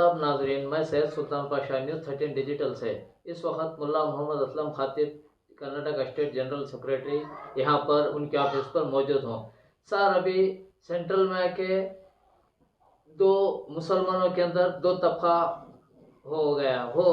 नमस्कार नाजरीन, मैं सैयद सुल्तान पाशा न्यूज़ 13 डिजिटल से। इस वक्त मुल्ला Mohammad Aslam खातिब Karnataka state general secretary यहाँ पर उनके ऑफिस पर मौजूद हों। सर, अभी सेंट्रल में के दो मुसलमानों के अंदर दो तबका हो गया हो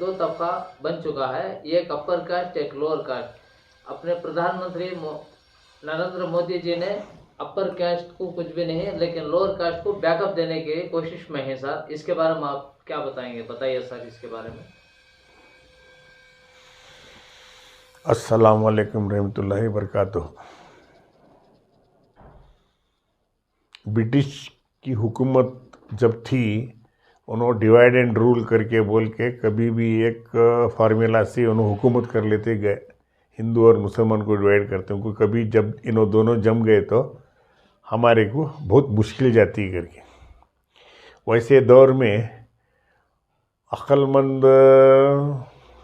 दो तबका बन चुका है, एक अपर कास्ट एक लोअर कास्ट। अपने प्रधानमंत्री नरेंद्र मोदी जी ने अपर कास्ट को कुछ भी नहीं लेकिन लोअर कास्ट को बैकअप देने की कोशिश में है सर। इसके बारे में आप क्या बताएंगे, बताइए सर इसके बारे में। अस्सलाम वालेकुम रहमतुल्लाहि बरकातुहू। ब्रिटिश की हुकूमत जब थी, उन्होंने डिवाइड एंड रूल करके बोल के कभी भी एक फार्मूला से उन्होंने हुकूमत कर लेते गए, हिंदू और मुसलमान को डिवाइड करते। उनको कभी जब इन्हों दोनों जम गए तो हमारे को बहुत मुश्किल जाती करके। वैसे दौर में अक्लमंद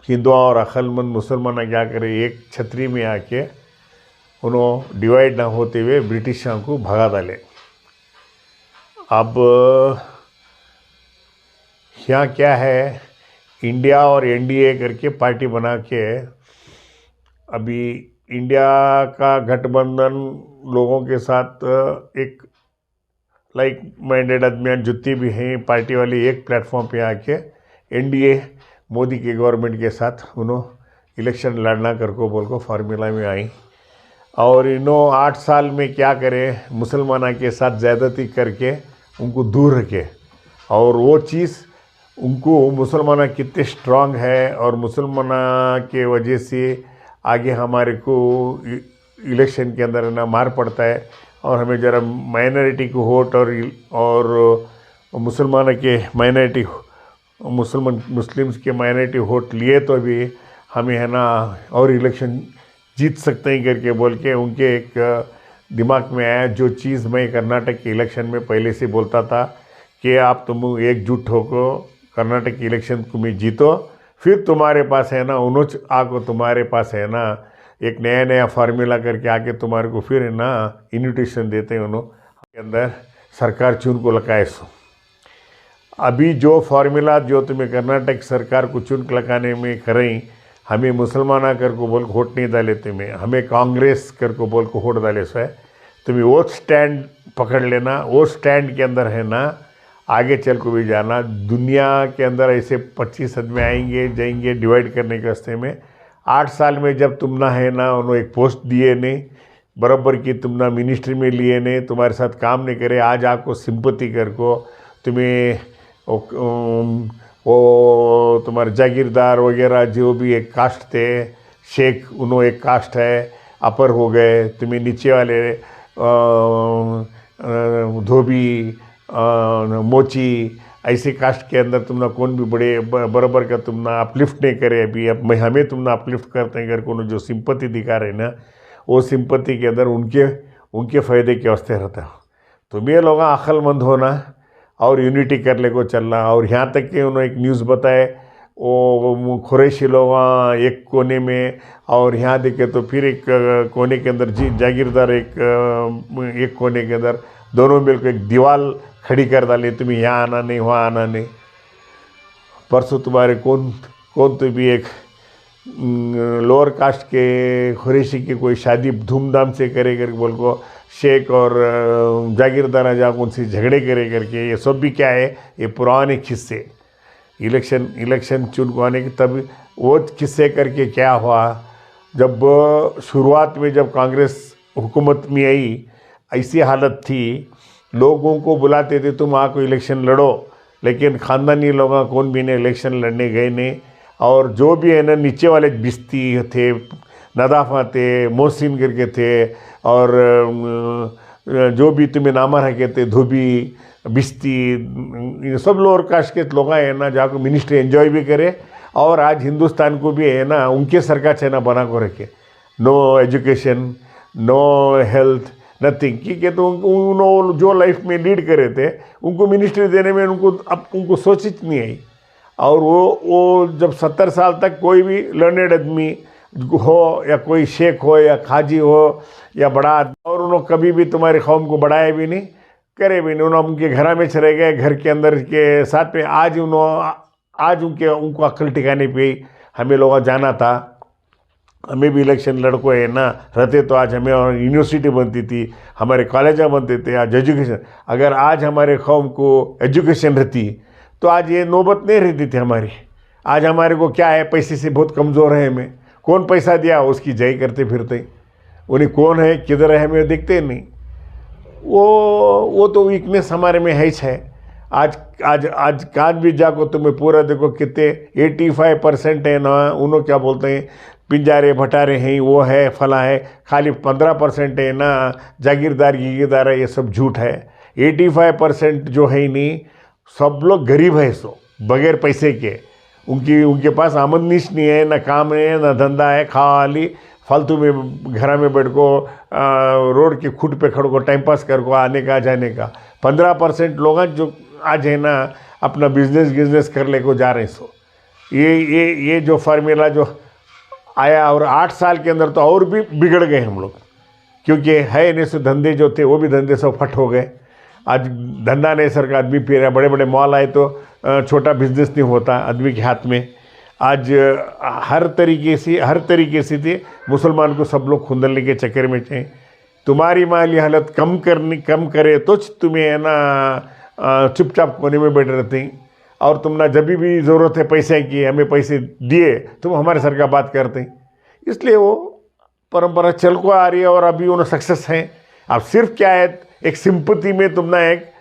हिंदू और अक्लमंद मुसलमान क्या करे, एक छतरी में आके उन्होंने डिवाइड ना होते हुए ब्रिटिशों को भगा डाले। अब यहाँ क्या है, इंडिया और एनडीए करके पार्टी बना के अभी इंडिया का गठबंधन लोगों के साथ एक लाइक माइंडेड आदमी जितनी भी हैं पार्टी वाली एक प्लेटफॉर्म पे आके एनडीए मोदी के गवर्नमेंट के साथ उन्होंने इलेक्शन लड़ना कर को बोल को फार्मूला में आई। और इन्हों 8 साल में क्या करे, मुसलमाना के साथ ज़्यादती करके उनको दूर रखे। और वो चीज़ उनको मुसलमाना कितने स्ट्रांग है और मुसलमाना के वजह से आगे हमारे को इलेक्शन के अंदर ना मार पड़ता है। और हमें ज़रा माइनॉरिटी को वोट और मुसलमान के माइनॉरिटी मुस्लिम्स के माइनॉरिटी वोट लिए तो भी हमें है ना और इलेक्शन जीत सकते हैं करके बोल के उनके एक दिमाग में आया। जो चीज़ मैं कर्नाटक के इलेक्शन में पहले से बोलता था कि आप तुम एकजुट होकर कर्नाटक के इलेक्शन को में जीतो, फिर तुम्हारे पास है ना उन्होंने आको तुम्हारे पास है ना एक नया फार्मूला करके आके तुम्हारे को फिर है ना इन्विटेशन देते हैं उन्होंने के अंदर सरकार चुन को लगाए। सो अभी जो फार्मूला जो तुम्हें कर्नाटक सरकार को चुन लगाने में करें, हमें मुसलमान कर को बोल को वोट नहीं डाले, तुम्हें हमें कांग्रेस कर को बोल को वोट डाले। सो है तुम्हें वो स्टैंड पकड़ लेना, वो स्टैंड के अंदर है ना आगे चल को भी जाना। दुनिया के अंदर ऐसे 25 आदमी आएंगे जाएंगे डिवाइड करने के रास्ते में। 8 साल में जब तुम ना है ना उन्होंने एक पोस्ट दिए नहीं बराबर की, तुम ना मिनिस्ट्री में लिए नहीं, तुम्हारे साथ काम नहीं करे, आज आपको सिंपत्ति कर को तुम्हें वो तुम्हारे जागीरदार वगैरह जो भी एक कास्ट थे, शेख उन्होंने एक कास्ट है अपर हो गए, तुम्हें नीचे वाले धोबी मोची ऐसे कास्ट के अंदर तुम ना कौन भी बड़े बराबर का तुम ना अपलिफ्ट नहीं करे। अभी अब हमें तुम ना अपलिफ्ट करते हैं करके उन्होंने जो सिंपत्ति दिखा रहे ना, वो सिंपत्ति के अंदर उनके फ़ायदे के वास्ते रहता है। तुम ये लोग अक्लमंद होना और यूनिटी कर ले को चलना। और यहाँ तक कि उन्होंने एक न्यूज़ बताए वो कुरैशी लोग एक कोने में और यहाँ देखे तो फिर एक कोने के अंदर जागीरदार एक कोने के अंदर, दोनों मिलकर एक दीवार खड़ी कर डाली, तुम्हें यहाँ आना नहीं वहाँ आना नहीं। परसों तुम्हारे कौन तो भी एक लोअर कास्ट के कुरैशी की कोई शादी धूमधाम से करे करके बोल को शेख और जागीरदार जा उनसे झगड़े करे करके, ये सब भी क्या है, ये पुराने किस्से इलेक्शन चुन को आने के तब वो किस्से करके क्या हुआ। जब शुरुआत में जब कांग्रेस हुकूमत में आई ऐसी हालत थी, लोगों को बुलाते थे तुम आको इलेक्शन लड़ो, लेकिन ख़ानदानी लोग कौन भी ने इलेक्शन लड़ने गए नहीं। और जो भी है ना नीचे वाले बिस्ती थे, नदाफा थे, मोहसिन करके थे, और जो भी तुम्हें नामा रखे थे धोबी बिस्ती, सब लोअर कास्ट के लोग हैं ना जाकर मिनिस्ट्री एंजॉय भी करे। और आज हिंदुस्तान को भी है ना उनके सरकार से ना बना को रखे, no education no health nothing की तो उन्होंने जो लाइफ में लीड करे थे उनको मिनिस्ट्री देने में उनको सोचित नहीं आई। और वो जब 70 साल तक कोई भी लर्नेड आदमी हो या कोई शेख हो या खाजी हो या बड़ा आदमी, और उन्होंने कभी भी तुम्हारी कौम को बढ़ाया भी नहीं, करे भी नहीं, उन्होंने उनके घर में चले गए, घर के अंदर के साथ में आज उनको अक्ल ठिकाने पे हमें लोग जाना था। हमें भी इलेक्शन लड़को है ना रहते तो आज हमें और यूनिवर्सिटी बनती थी, हमारे कॉलेज बनते थे, आज एजुकेशन। अगर आज हमारे कौम को एजुकेशन रहती तो आज ये नौबत नहीं रहती थी हमारी। आज हमारे को क्या है, पैसे से बहुत कमज़ोर है हमें, कौन पैसा दिया उसकी जय करते फिरते, उन्हें कौन है किधर है हमें देखते नहीं। वो तो वीकनेस हमारे में है ही है। आज आज आज काज भी जाको तुम्हें पूरा देखो कितने 85% है ना, उन्हों क्या बोलते हैं पिंजारे भटारे हैं, वो है फला है, खाली 15% है ना जागीरदार गिरदार है, ये सब झूठ है। 85% जो है ही नहीं, सब लोग गरीब है, सो बगैर पैसे के उनके पास आमदनीश नहीं है, ना काम है ना धंधा है, खाली फालतू में घर में बैठ को रोड के खुट पे खड़ को टाइम पास कर को आने का जाने का। 15% लोग जो आज है ना अपना बिजनेस कर ले को जा रहे हैं। सो ये जो फार्मूला जो आया, और 8 साल के अंदर तो और भी बिगड़ गए हम लोग, क्योंकि है नहीं से धंधे जो थे वो भी धंधे सब फट हो गए। आज धंधा नहीं सर का आदमी फिर बड़े बड़े मॉल आए तो छोटा बिजनेस नहीं होता आदमी के हाथ में। आज हर तरीके से थे मुसलमान को सब लोग खुंदलने के चक्कर में थे। तुम्हारी माली हालत कम करे तो तुम्हें है ना चुपचाप कोने में बैठे रहते हैं, और तुम ना जब भी ज़रूरत है पैसे की, हमें पैसे दिए तुम हमारे सर का बात करते हैं। इसलिए वो परंपरा चल को आ रही है और अभी उन्हें सक्सेस है। अब सिर्फ क्या है, एक सिंपति में तुम ना एक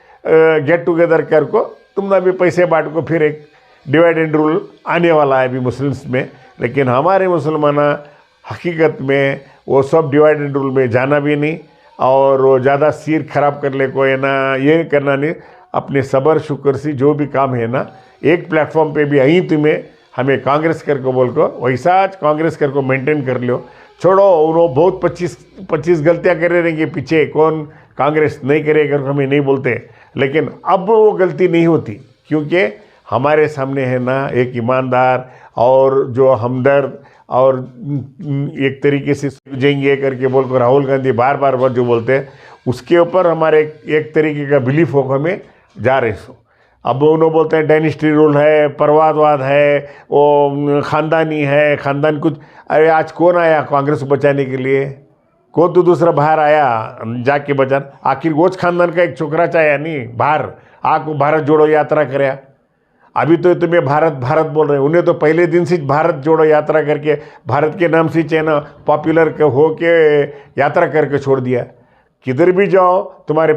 गेट टुगेदर कर को तुम ना भी पैसे बांट को, फिर एक डिवाइड एंड रूल आने वाला है अभी मुस्लिम्स में। लेकिन हमारे मुसलमान हकीकत में वो सब डिवाइड एंड रूल में जाना भी नहीं, और वो ज़्यादा सिर खराब कर ले को है ना ये करना नहीं। अपने सबर शुक्र से जो भी काम है ना, एक प्लेटफॉर्म पे भी आई तुम्हें हमें कांग्रेस कर को बोल को वैसा आज कांग्रेस कर को मेंटेन कर लो। छोड़ो उन्होंने बहुत 25 गलतियाँ करे रहेंगे पीछे, कौन कांग्रेस नहीं करेगा हमें नहीं बोलते, लेकिन अब वो गलती नहीं होती, क्योंकि हमारे सामने है ना एक ईमानदार और जो हमदर्द और एक तरीके से समझेंगे करके बोल कर राहुल गांधी बार बार जो बोलते हैं, उसके ऊपर हमारे एक तरीके का बिलीफ हो हमें जा रहे सो। अब उन्होंने बोलते हैं डायनेस्टी रूल है, परवादवाद है, वो ख़ानदानी है, ख़ानदान कुछ। अरे आज कौन आया कांग्रेस को बचाने के लिए? कौन तो दूसरा बाहर आया जाके बचा? आखिर वोच खानदान का एक छोकरा चाहे नहीं बाहर आको भारत जोड़ो यात्रा करे। अभी तो तुम्हें भारत बोल रहे हैं, उन्हें तो पहले दिन से भारत जोड़ो यात्रा करके भारत के नाम से चैना पॉपुलर हो के यात्रा करके छोड़ दिया। किधर भी जाओ तुम्हारे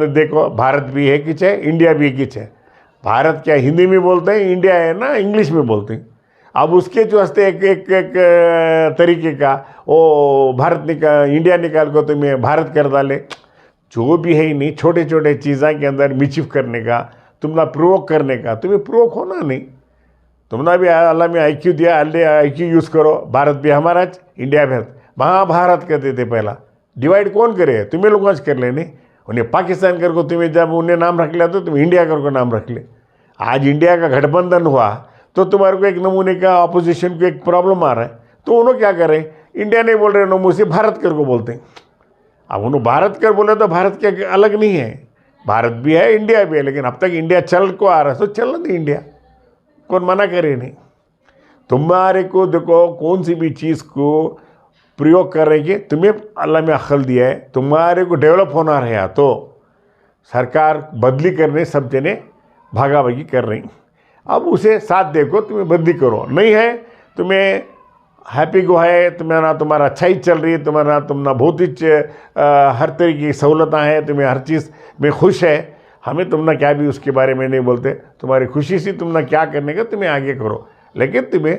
देखो भारत भी है कि चाहे इंडिया भी है कि चाहे। भारत क्या हिंदी में बोलते हैं, इंडिया है ना इंग्लिश में बोलते हैं। अब उसके जो हस्ते एक तरीके का वो इंडिया निकाल को तुम्हें भारत कर डाले, जो भी है ही नहीं। छोटे छोटे चीज़ों के अंदर मिचिफ करने का, तुम ना प्रोवोक करने का, तुम्हें प्रोवोक होना नहीं। तुमने भी अल्लाह में IQ दिया, अल्लाह IQ यूज़ करो। भारत भी हमारा, इंडिया भी महाभारत कहते थे पहला। डिवाइड कौन करे? तुम्हें लोग आज कर लेने। उन्हें पाकिस्तान कर को तुम्हें जब उन्हें नाम रख लिया तो तुम इंडिया कर को नाम रख ले। आज इंडिया का गठबंधन हुआ तो तुम्हारे को एक नमूने का अपोजिशन को एक प्रॉब्लम आ रहा है, तो उन्होंने क्या करें, इंडिया नहीं बोल रहे नमूने से भारत कर को बोलते हैं। अब उन्होंने भारत कर बोले तो भारत के अलग नहीं है, भारत भी है इंडिया भी है, लेकिन अब तक इंडिया चल को आ रहा है तो चल नहीं इंडिया, कौन मना करे नहीं। तुम्हारे को देखो कौन सी भी चीज़ को प्रयोग कर रहे कि तुम्हें अल्लाह में अक्ल दिया है, तुम्हारे को डेवलप होना रहा तो सरकार बदली करने सब जने भागा भागी कर रही। अब उसे साथ देखो, तुम्हें बदली करो, नहीं है तुम्हें हैप्पी गो है, तुम्हें ना तुम्हारा अच्छा ही चल रही है, तुम्हारा तुम ना बहुत ही हर तरीके की सहूलतें हैं, तुम्हें हर चीज़ में खुश है, हमें तुम ना क्या भी उसके बारे में नहीं बोलते। तुम्हारी खुशी से तुम ना क्या करने का तुम्हें आगे करो। लेकिन तुम्हें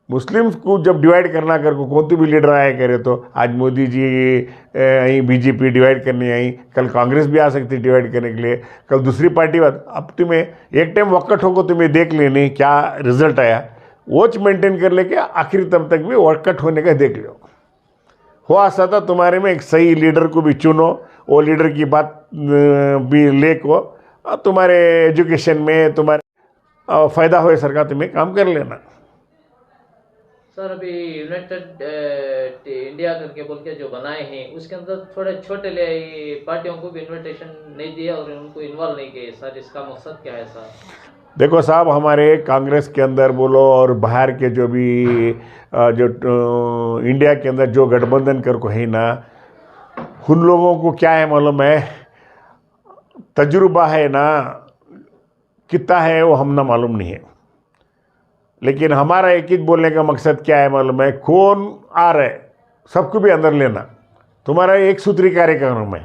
मुस्लिम्स को जब डिवाइड करना कर को कौन भी लीडर आया करे, तो आज मोदी जी यहीं BJP डिवाइड करने आई, कल कांग्रेस भी आ सकती डिवाइड करने के लिए, कल दूसरी पार्टी बात। अब तुम्हें एक टाइम वक्कट होगा, तुम्हें देख लेने क्या रिजल्ट आया, वोच मेंटेन कर लेके आखिरी तब तक भी वक्कट होने का देख लो। हो आशा था तुम्हारे में एक सही लीडर को भी चुनो, वो लीडर की बात भी ले को तुम्हारे एजुकेशन में तुम्हारे फ़ायदा हो सरकार तुम्हें काम कर लेना। सर अभी यूनाइटेड इंडिया करके बोल के जो बनाए हैं उसके अंदर थोड़े छोटे पार्टियों को भी इनविटेशन नहीं दिया और उनको इन्वॉल्व नहीं किए सर, इसका मकसद क्या है सर? देखो साहब, हमारे कांग्रेस के अंदर बोलो और बाहर के जो भी जो इंडिया के अंदर जो गठबंधन कर को है ना, उन लोगों को क्या है मालूम है, तजुर्बा है ना कितना है वो हम ना मालूम नहीं है। लेकिन हमारा एक ही बोलने का मकसद क्या है मालूम है, कौन आ रहा है सबको भी अंदर लेना। तुम्हारा एक सूत्री कार्यक्रम है,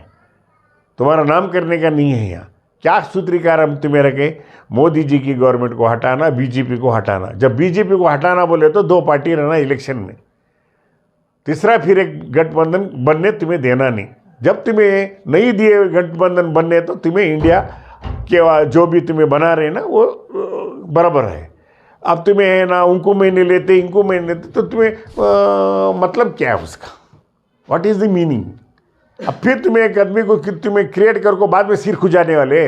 तुम्हारा नाम करने का नहीं है यहाँ। क्या सूत्री कार्यक्रम तुम्हें रखे? मोदी जी की गवर्नमेंट को हटाना, बीजेपी को हटाना। जब बीजेपी को हटाना बोले तो 2 पार्टी रहना इलेक्शन में, तीसरा फिर एक गठबंधन बनने तुम्हें देना नहीं। जब तुम्हें नहीं दिए गठबंधन बनने तो तुम्हें इंडिया के जो भी तुम्हें बना रहे ना वो बराबर है। अब तुम्हें ना उनको में नहीं लेते, इनको में नहीं लेते, तो तुम्हें मतलब क्या है उसका? What is the meaning? अब फिर तुम्हें एक आदमी को तुम्हें क्रिएट कर को बाद में सिर खुजाने वाले।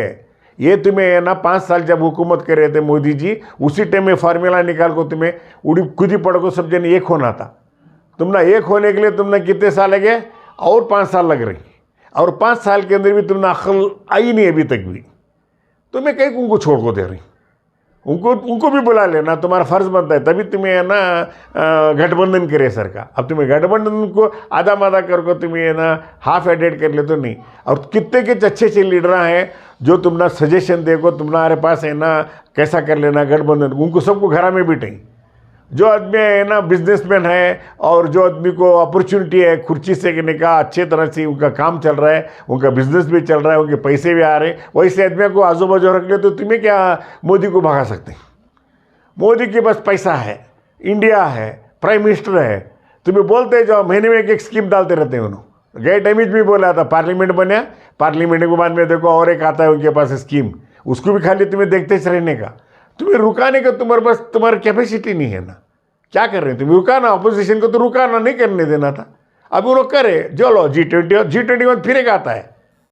ये तुम्हें ना 5 साल जब हुकूमत कर रहे थे मोदी जी, उसी टाइम में फार्मूला निकाल को तुम्हें उड़ी खुद ही पड़ को सब जन एक होना था। तुम ना एक होने के लिए तुमने कितने साल लगे? और 5 साल लग रही, और 5 साल के अंदर भी तुमने अक्ल आई नहीं अभी तक भी। तुम्हें कहीं उनको छोड़ को दे रही, उनको भी बुला लेना, तुम्हारा फर्ज बनता है। तभी तुम्हें है ना गठबंधन करे सरकार। अब तुम्हें गठबंधन को आधा मादा करके तुम्हें है ना हाफ एडेड कर ले तो नहीं। और कितने के अच्छे अच्छे लीडर हैं जो तुम ना सजेशन देखो तुम्हारे पास है ना कैसा कर लेना गठबंधन, उनको सबको घर में बिठाई। जो आदमी है ना बिजनेसमैन है और जो आदमी को अपॉर्चुनिटी है कुर्सी से गिरने का, अच्छे तरह से उनका काम चल रहा है, उनका बिजनेस भी चल रहा है, उनके पैसे भी आ रहे हैं, वैसे आदमी को आजू बाजू रख ले तो तुम्हें क्या मोदी को भगा सकते? मोदी के पास पैसा है, इंडिया है, प्राइम मिनिस्टर है, तुम्हें बोलते जाओ, महीने में एक स्कीम डालते रहते हैं। उन्होंने गए टाइम भी बोला था, पार्लियामेंट बना, पार्लियामेंट के बाद में देखो और एक आता है उनके पास स्कीम, उसको भी खाली तुम्हें देखते रहने का। तुम्हें रुकाने का तुम्हारे पास तुम्हारी कैपेसिटी नहीं है ना। क्या कर रहे हैं तुम? रुकाना, अपोजिशन को तो रुकाना नहीं करने देना था। अब वो लोग करे, चलो G20 में फिर एक आता है,